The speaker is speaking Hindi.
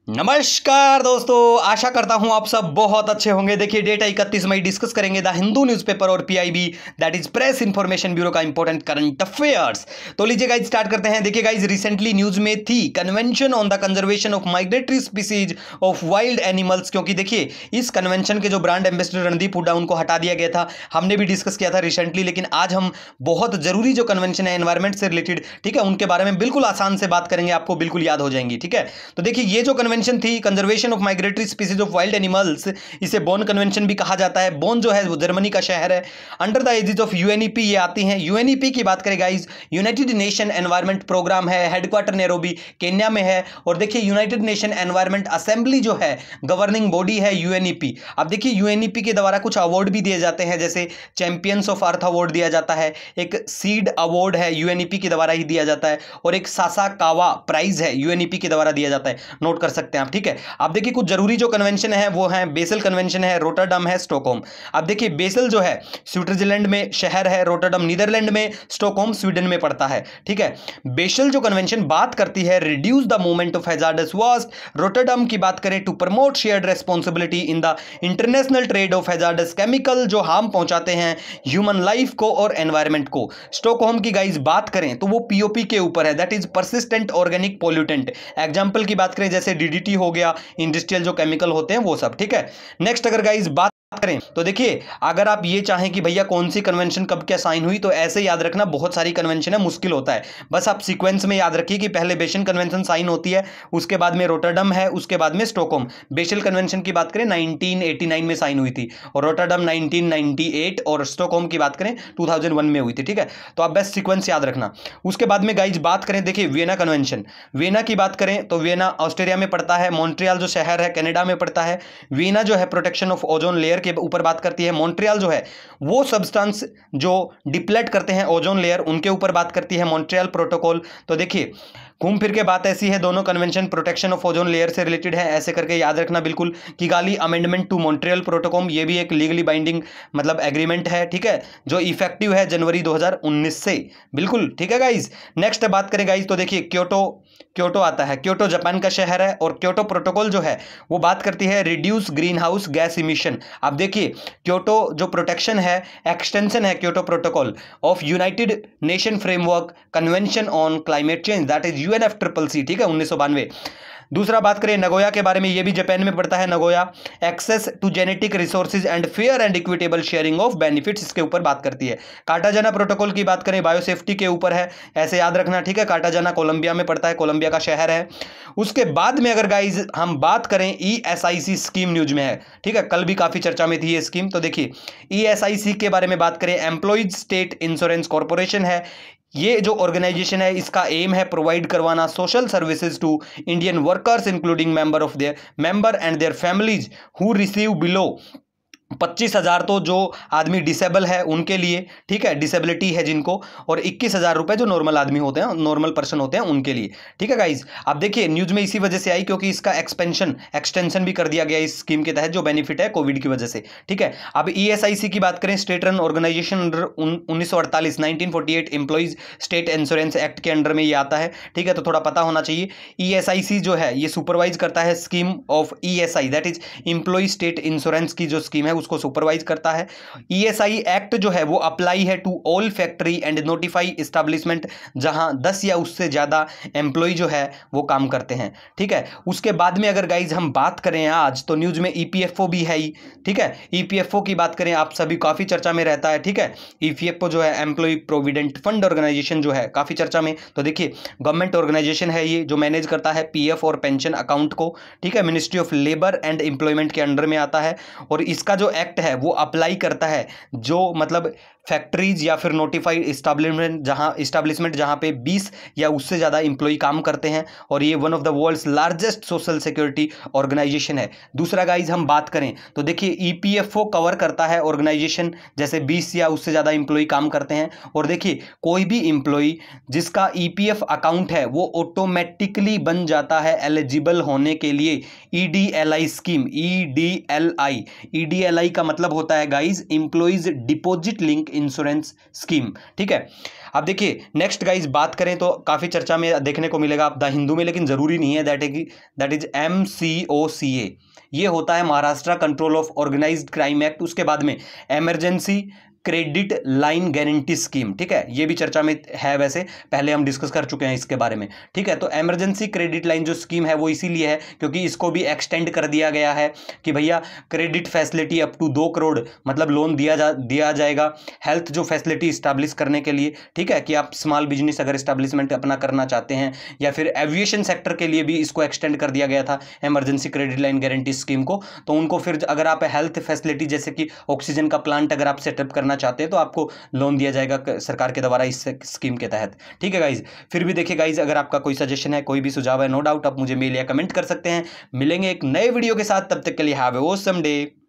नमस्कार दोस्तों, आशा करता हूं आप सब बहुत अच्छे होंगे। देखिए डेट 31 मई डिस्कस करेंगे द हिंदू न्यूज़पेपर और PIB that is press information bureau का इंपॉर्टेंट करंट अफेयर्स। तो लीजिए गाइज स्टार्ट करते हैं। देखिए गाइज रिसेंटली न्यूज में थी convention on the conservation of migratory species of wild animals, क्योंकि देखिए इस कन्वेंशन के जो ब्रांड एम्बेसडर रणदीप हुड्डा उनको हटा दिया गया था। हमने भी डिस्कस किया था रिसेंटली, लेकिन आज हम बहुत जरूरी जो कन्वेंशन है एनवायरमेंट से रिलेटेड, ठीक है, उनके बारे में बिल्कुल आसान से बात करेंगे, आपको बिल्कुल याद हो जाएंगी। ठीक है, तो देखिए ये जो कन्वेंशन थी conservation of migratory species of wild animals, इसे बोन कन्वेंशन भी कहा जाता है। बोन जो है वो जर्मनी का शहर है। Under the aegis of UNEP ये आती हैं। यूएनईपी की बात करें guys, United Nation environment programme है, हेडक्वार्टर नैरोबी केन्या में है। और देखिए यूनाइटेड नेशन एनवायरमेंट असेंबली जो है गवर्निंग बॉडी है यूएनईपी। अब देखिए यूएनईपी के द्वारा कुछ अवार्ड भी दिए जाते हैं, जैसे चैंपियंस ऑफ अर्थ अवार्ड दिया जाता है, एक सीड अवार्ड है यूएनईपी के द्वारा ही दिया जाता है, और एक सासाकावा प्राइज है यूएनईपी के द्वारा दिया जाता है। नोट कर सकते हैं आप। ठीक है, अब देखिए कुछ जरूरी जो कन्वेंशन है वो है बेसल कन्वेंशन है, रोटरडम है, स्टॉकहोम। अब देखिए बेसल जो है स्विट्जरलैंड में शहर है, रोटरडम नीदरलैंड में, स्टॉकहोम स्वीडन में पड़ता है। ठीक है, बेसल जो कन्वेंशन बात करती है reduce the movement of hazardous waste. Rotterdam की बात करें to promote shared responsibility in the international trade of hazardous chemical जो हार्म पहुंचाते हैं ह्यूमन लाइफ को और एनवायरमेंट को। स्टॉकहोम की गाइस बात करें तो वो पीओपी के ऊपर है, that is persistent organic pollutant. Example की बात करें जैसे डीडीटी हो गया, इंडस्ट्रियल जो केमिकल होते हैं वो सब। ठीक है, नेक्स्ट अगर गाइस बात करें तो देखिए अगर आप ये चाहें कि भैया कौन सी कन्वेंशन कब क्या साइन हुई, तो ऐसे याद रखना, बहुत सारी कन्वेंशन है, मुश्किल होता है। बस आप सीक्वेंस में याद रखिए कि पहले बेसल कन्वेंशन साइन होती है, उसके बाद में रोटरडम है, उसके बाद में स्टॉकहोम। बेसल कन्वेंशन की बात करें 1989 में साइन हुई थी, और रोटरडम 1998, और स्टॉकहोम की बात करें 2001 में हुई थी। ठीक है, तो आप बस सीक्वेंस याद रखना। उसके बाद में गाइज बात करें, देखिए वियना कन्वेंशन, वियना की बात करें तो वियना ऑस्ट्रेलिया में पड़ता है, मॉन्ट्रियल जो शहर है कनाडा में पड़ता है। वियना जो है प्रोटेक्शन ऑफ ओजोन लेयर के ऊपर बात करती है। मॉन्ट्रियल जो है वो सब्सटेंस जो डिप्लेट करते हैं ओजोन लेयर, उनके ऊपर बात करती है मॉन्ट्रियल प्रोटोकॉल। तो देखिए घूम फिर के बात ऐसी है, दोनों convention protection of ozone layer से रिलेटेड है, ऐसे करके याद रखना बिल्कुल। Kigali amendment to Montreal protocol, ये भी एक लीगली बाइंडिंग मतलब एग्रीमेंट है। ठीक है, जो इफेक्टिव है जनवरी 2019 से, बिल्कुल। ठीक है गाइज, नेक्स्ट बात करें गाइज तो देखिए क्योटो आता है। क्योटो जापान का शहर है, और क्योटो प्रोटोकॉल जो है वो बात करती है reduce green house gas emission. अब देखिए क्योटो जो प्रोटेक्शन है, एक्सटेंशन है Kyoto protocol of United nation framework convention on climate change, that is UNFCCC. ठीक है, 1992। दूसरा बात करें नगोया के बारे में, ये भी जापान में पड़ता है, Nagoya access to genetic resources and fair and equitable sharing of benefits, इसके ऊपर बात करती है। कार्टाजाना प्रोटोकॉल की बात करें बायोसेफ्टी के ऊपर है, ऐसे याद रखना। ठीक है, कार्टाजाना कोलंबिया में पड़ता है, कोलंबिया का शहर है। उसके बाद में अगर गाइज हम बात करें ईएसआईसी स्कीम न्यूज में है। ठीक है, कल भी काफी चर्चा में थी ये स्कीम। तो देखिए ईएसआईसी के बारे में बात करें, एम्प्लॉइज स्टेट इंश्योरेंस कॉर्पोरेशन है। ये जो ऑर्गेनाइजेशन है इसका एम है प्रोवाइड करवाना social services to Indian workers including member and their families who receive below 25,000 तो जो आदमी डिसेबल है उनके लिए, ठीक है, डिसेबिलिटी है जिनको, और 21,000 रुपए जो नॉर्मल आदमी होते हैं, नॉर्मल पर्सन होते हैं उनके लिए। ठीक है गाइज, अब देखिए न्यूज में इसी वजह से आई क्योंकि इसका एक्सटेंशन भी कर दिया गया इस स्कीम के तहत, जो बेनिफिट है कोविड की वजह से। ठीक है, अब ईएसआईसी की बात करें, state run organisation under 1948 employees state insurance act के अंडर में ये आता है। ठीक है, तो थोड़ा पता होना चाहिए। ईएसआईसी जो है ये सुपरवाइज करता है scheme of ESI, that is employ state insurance की जो स्कीम है उसको सुपरवाइज करता है। ईएसआई एक्ट जो है वो अप्लाई है to all factory and notify establishment जहां 10 या उससे ज्यादा एम्प्लॉय जो है वो काम करते हैं। ठीक है, उसके बाद में अगर गाइज हम बात करें आज तो न्यूज में ईपीएफओ भी है ही। ठीक है, ईपीएफओ की बात करें, आप सभी काफी चर्चा में रहता है। ठीक है, ईपीएफओ जो है एम्प्लॉय प्रोविडेंट फंड ऑर्गेनाइजेशन जो है काफी चर्चा में। तो देखिए गवर्नमेंट ऑर्गेनाइजेशन है ये, जो मैनेज करता है पीएफ और पेंशन अकाउंट को। ठीक है, ministry of labour and employment के अंडर में आता है, और इसका जो एक्ट है वो अप्लाई करता है जो मतलब फैक्ट्रीज या फिर नोटिफाइड इस्टेब्लिशमेंट जहां पे 20 या उससे ज्यादा इंप्लॉय काम करते हैं, और ये one of the world's largest social security organisation है। दूसरा गाइज हम बात करें तो देखिए ईपीएफओ कवर करता है ऑर्गेनाइजेशन जैसे 20 या उससे ज्यादा इंप्लॉय काम करते हैं, और देखिए कोई भी इंप्लॉय जिसका ईपीएफ अकाउंट है वो ऑटोमेटिकली बन जाता है एलिजिबल होने के लिए ईडीएलआई स्कीम। ईडीएलआई का मतलब होता है guys employees deposit link insurance scheme. ठीक है, अब देखिए नेक्स्ट गाइज बात करें तो काफ़ी चर्चा में देखने को मिलेगा आप द हिंदू में, लेकिन ज़रूरी नहीं है। That is MCOCA। ये होता है Maharashtra control of organised crime act. उसके बाद में emergency credit line guarantee scheme, ठीक है, ये भी चर्चा में है, वैसे पहले हम डिस्कस कर चुके हैं इसके बारे में, ठीक है। तो इमरजेंसी क्रेडिट लाइन जो स्कीम है वो इसीलिए है क्योंकि इसको भी एक्सटेंड कर दिया गया है कि भैया credit facility up to 2 crore मतलब लोन दिया जाएगा हेल्थ जो फैसिलिटी इस्टेब्लिश करने के लिए, ठीक है, कि आप स्मॉल बिजनेस अगर इस्टेब्लिशमेंट अपना करना चाहते हैं, या फिर एविएशन सेक्टर के लिए भी इसको एक्सटेंड कर दिया गया था emergency credit line guarantee scheme को। तो उनको फिर अगर आप हेल्थ फैसिलिटी जैसे कि ऑक्सीजन का प्लांट अगर आप सेटअप करना चाहते हैं तो आपको लोन दिया जाएगा सरकार के द्वारा इस स्कीम के तहत, ठीक है गाइज। फिर भी देखिए गाइज, अगर आपका कोई सजेशन है, कोई भी सुझाव है, नो डाउट आप मुझे मेल या कमेंट कर सकते हैं। मिलेंगे एक नए वीडियो के साथ, तब तक के लिए हैव ए ऑसम डे।